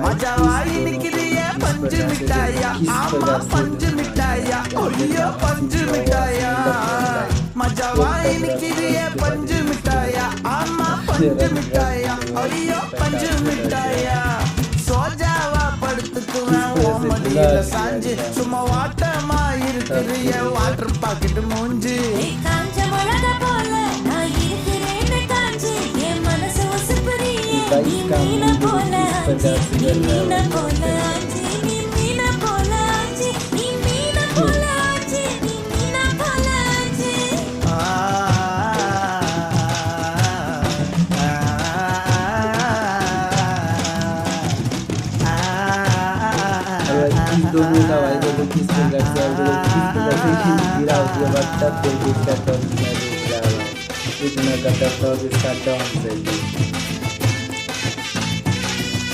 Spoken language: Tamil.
மஜாவா இனிக்கிறிய பஞ்சு மிட்டாயா ஆமா பஞ்சு மிட்டாயா ஐயோ பஞ்சு மிட்டாயா மஜாவா இனிக்கிறிய பஞ்சு மிட்டாயா ஆமா பஞ்சு மிட்டாயா ஐயோ பஞ்சு மிட்டாயா சோஜாவா படுத்துக்குவேன் ஓமடியில சாஞ்சு சும்மா வாட்டமா இருக்கிறிய வாட்டர் பாக்கெட் மூஞ்சி காஞ்ச மிளகா போல நான் இருக்கிறேன்னு காஞ்சு என் மனசு உசுப்புறியே நீ மீன போல ஆஞ்சி நீ மீன போல ஆஞ்சி நீ மீன போல ஆஞ்சி நீ மீன போல ஆஞ்சி நீ மீன போல ஆஞ்சி Dono kawan itu lukis dengan saya lukis kira dia baca pergi kata dia itu nak kata dia kata saja.